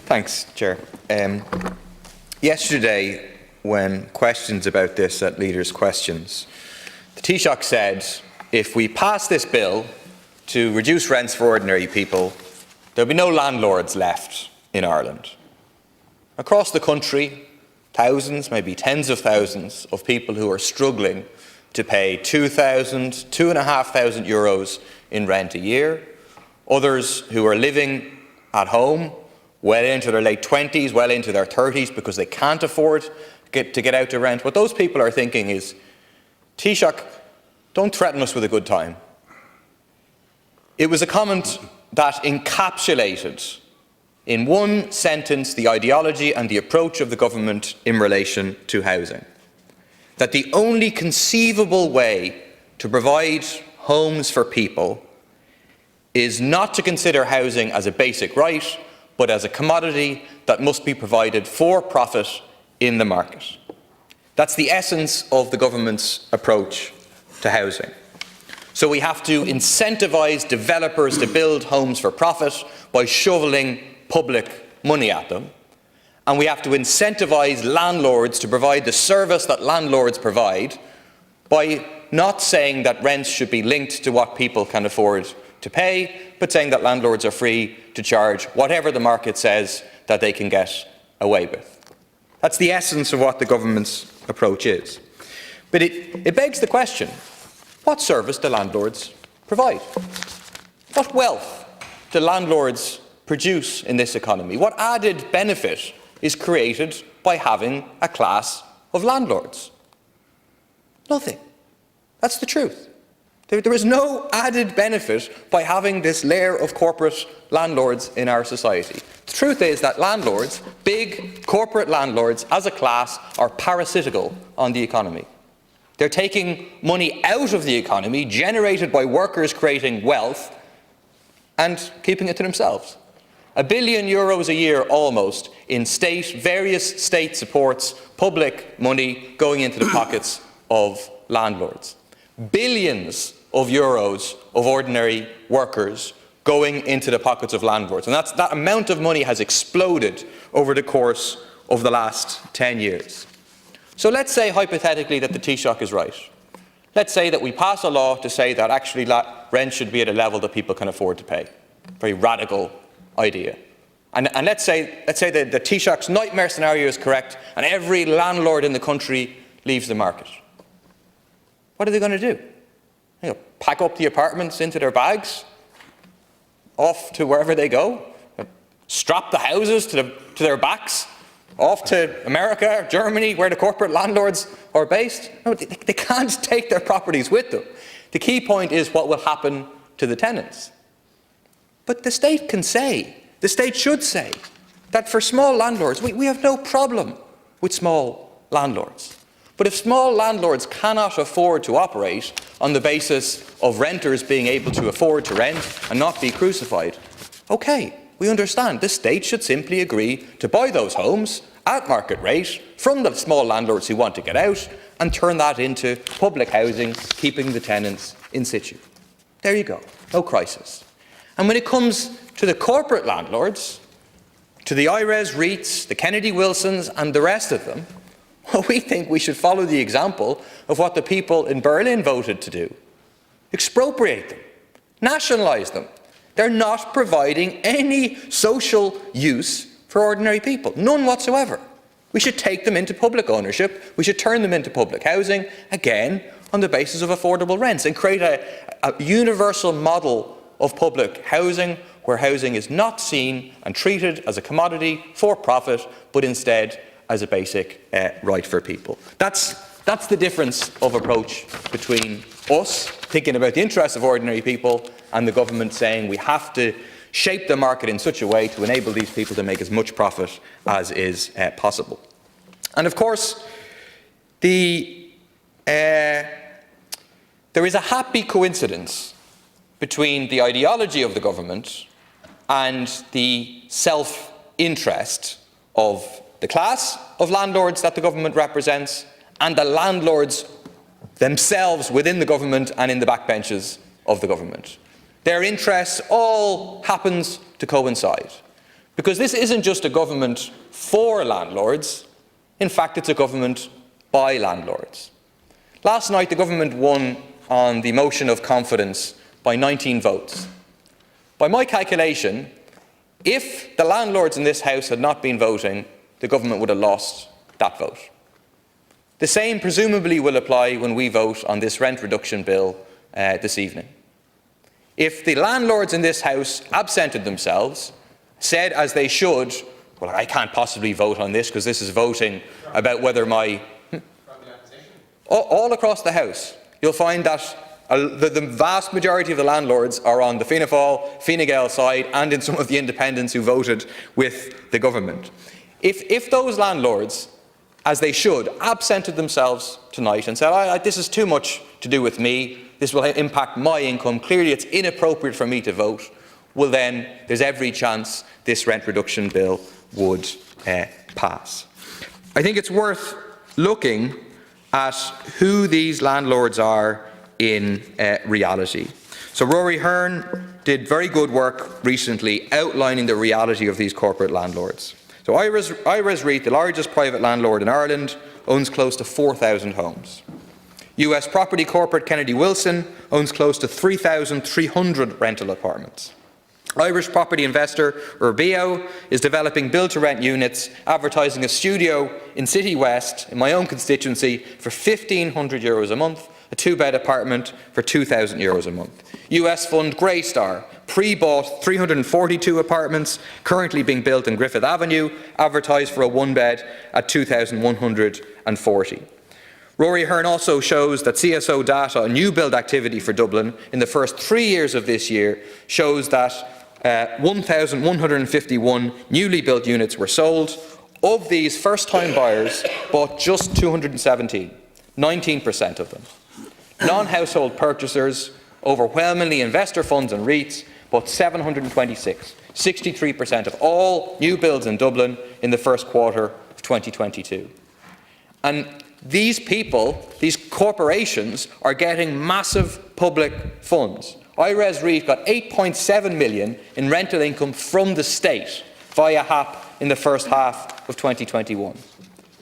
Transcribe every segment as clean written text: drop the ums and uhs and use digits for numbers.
Thanks, Chair. Yesterday, when questions about this at Leaders' Questions, the Taoiseach said, if we pass this bill to reduce rents for ordinary people, there will be no landlords left in Ireland. Across the country, thousands, maybe tens of thousands of people who are struggling to pay €2,000, €2,500 in rent a year. Others who are living at home well into their late 20s, well into their 30s because they can't afford to get out to rent. What those people are thinking is, Taoiseach, don't threaten us with a good time. It was a comment that encapsulated in one sentence the ideology and the approach of the government in relation to housing. That the only conceivable way to provide homes for people is not to consider housing as a basic right, but as a commodity that must be provided for profit in the market. That's the essence of the government's approach to housing. So we have to incentivise developers to build homes for profit by shovelling public money at them. And we have to incentivise landlords to provide the service that landlords provide by not saying that rents should be linked to what people can afford to pay, but saying that landlords are free to charge whatever the market says that they can get away with. That's the essence of what the government's approach is. But it begs the question, what service do landlords provide? What wealth do landlords produce in this economy? What added benefit is created by having a class of landlords? Nothing. That's the truth. There is no added benefit by having this layer of corporate landlords in our society. The truth is that landlords, big corporate landlords as a class, are parasitical on the economy. They're taking money out of the economy, generated by workers creating wealth, and keeping it to themselves. €1 billion a year almost in various state supports, public money going into the pockets of landlords. Billions of euros of ordinary workers going into the pockets of landlords. And that amount of money has exploded over the course of the last 10 years. So let's say hypothetically that the Taoiseach is right. Let's say that we pass a law to say that actually rent should be at a level that people can afford to pay. Very radical idea. And let's say that the Taoiseach's nightmare scenario is correct and every landlord in the country leaves the market. What are they going to do? Pack up the apartments into their bags, off to wherever they go, strap the houses to their backs, off to America, Germany, where the corporate landlords are based? No, they can't take their properties with them. The key point is what will happen to the tenants. But the state can say, the state should say, that for small landlords, we have no problem with small landlords. But if small landlords cannot afford to operate on the basis of renters being able to afford to rent and not be crucified, okay, we understand. The state should simply agree to buy those homes at market rate from the small landlords who want to get out and turn that into public housing, keeping the tenants in situ. There you go, no crisis. And when it comes to the corporate landlords, to the Oireachtas, the Kennedy Wilsons and the rest of them, well, we think we should follow the example of what the people in Berlin voted to do. Expropriate them. Nationalise them. They're not providing any social use for ordinary people. None whatsoever. We should take them into public ownership. We should turn them into public housing, again, on the basis of affordable rents, and create a universal model of public housing where housing is not seen and treated as a commodity for profit, but instead as a basic right for people. That's the difference of approach between us thinking about the interests of ordinary people and the government saying we have to shape the market in such a way to enable these people to make as much profit as is possible. And of course, there is a happy coincidence between the ideology of the government and the self-interest of the class of landlords that the government represents and the landlords themselves within the government and in the backbenches of the government. Their interests all happens to coincide. Because this isn't just a government for landlords, in fact it's a government by landlords. Last night the government won on the motion of confidence by 19 votes. By my calculation, if the landlords in this House had not been voting, the government would have lost that vote. The same presumably will apply when we vote on this rent reduction bill this evening. If the landlords in this House absented themselves, said as they should, well, I can't possibly vote on this because this is voting about whether my... All across the House, you'll find that the vast majority of the landlords are on the Fianna Fáil, Fine Gael side and in some of the independents who voted with the government. If those landlords, as they should, absented themselves tonight and said, this is too much to do with me, this will impact my income, clearly it's inappropriate for me to vote, well then there's every chance this rent reduction bill would pass. I think it's worth looking at who these landlords are in reality. So Rory Hearn did very good work recently outlining the reality of these corporate landlords. So Oireachtas, the largest private landlord in Ireland, owns close to 4,000 homes. US property corporate Kennedy Wilson owns close to 3,300 rental apartments. Irish property investor Urbeo is developing build-to-rent units, advertising a studio in City West, in my own constituency, for €1,500 a month, a two-bed apartment for €2,000 a month. US fund Greystar pre-bought 342 apartments currently being built in Griffith Avenue, advertised for a one-bed at €2,140. Rory Hearn also shows that CSO data on new build activity for Dublin in the first 3 years of this year shows that 1,151 newly built units were sold. Of these, first-time buyers bought just 217, 19% of them. Non-household purchasers, overwhelmingly investor funds and REITs, bought 726, 63% of all new builds in Dublin in the first quarter of 2022. And these people, these corporations, are getting massive public funds. Oireachtas got 8.7 million in rental income from the state via HAP in the first half of 2021.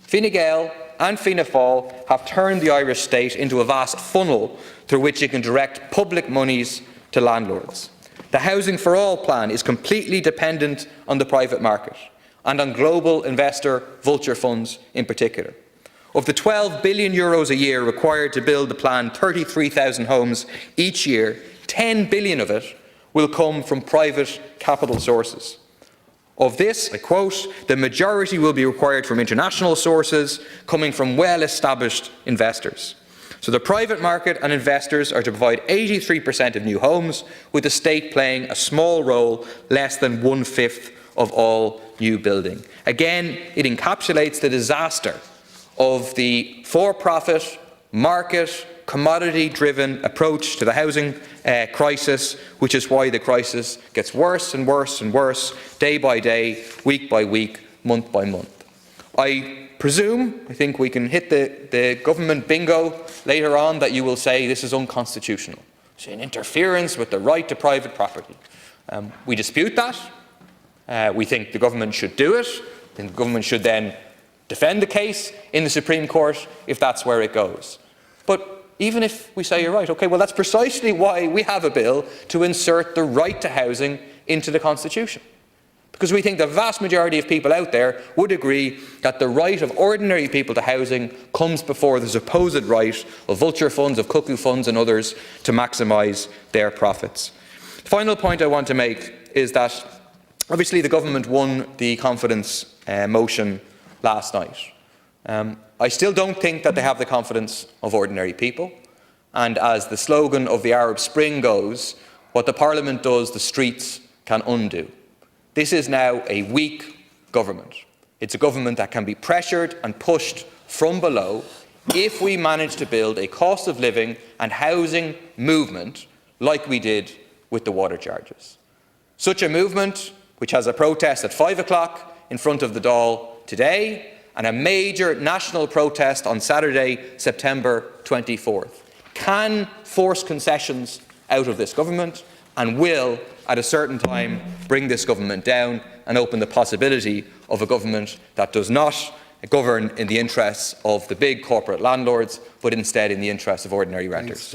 Fine Gael and Fianna Fáil have turned the Irish state into a vast funnel through which it can direct public monies to landlords. The Housing for All plan is completely dependent on the private market and on global investor vulture funds in particular. Of the €12 billion a year required to build the planned 33,000 homes each year, 10 billion of it will come from private capital sources. Of this, I quote, the majority will be required from international sources coming from well-established investors. So the private market and investors are to provide 83% of new homes, with the state playing a small role, less than 1/5 of all new building. Again, it encapsulates the disaster of the for-profit, market, commodity-driven approach to the housing crisis, which is why the crisis gets worse and worse and worse, day by day, week by week, month by month. I think we can hit the government bingo later on that you will say this is unconstitutional. It's an interference with the right to private property. We dispute that. We think the government should do it. I think the government should then defend the case in the Supreme Court if that's where it goes. But even if we say you're right, okay, well that's precisely why we have a bill to insert the right to housing into the Constitution. Because we think the vast majority of people out there would agree that the right of ordinary people to housing comes before the supposed right of vulture funds, of cuckoo funds and others to maximise their profits. The final point I want to make is that obviously the government won the confidence motion last night. I still don't think that they have the confidence of ordinary people. And as the slogan of the Arab Spring goes, what the Parliament does, the streets can undo. This is now a weak government. It's a government that can be pressured and pushed from below if we manage to build a cost of living and housing movement like we did with the water charges. Such a movement, which has a protest at 5 o'clock in front of the Dáil today, and a major national protest on Saturday, September 24th, can force concessions out of this government and will, at a certain time, bring this government down and open the possibility of a government that does not govern in the interests of the big corporate landlords, but instead in the interests of ordinary renters.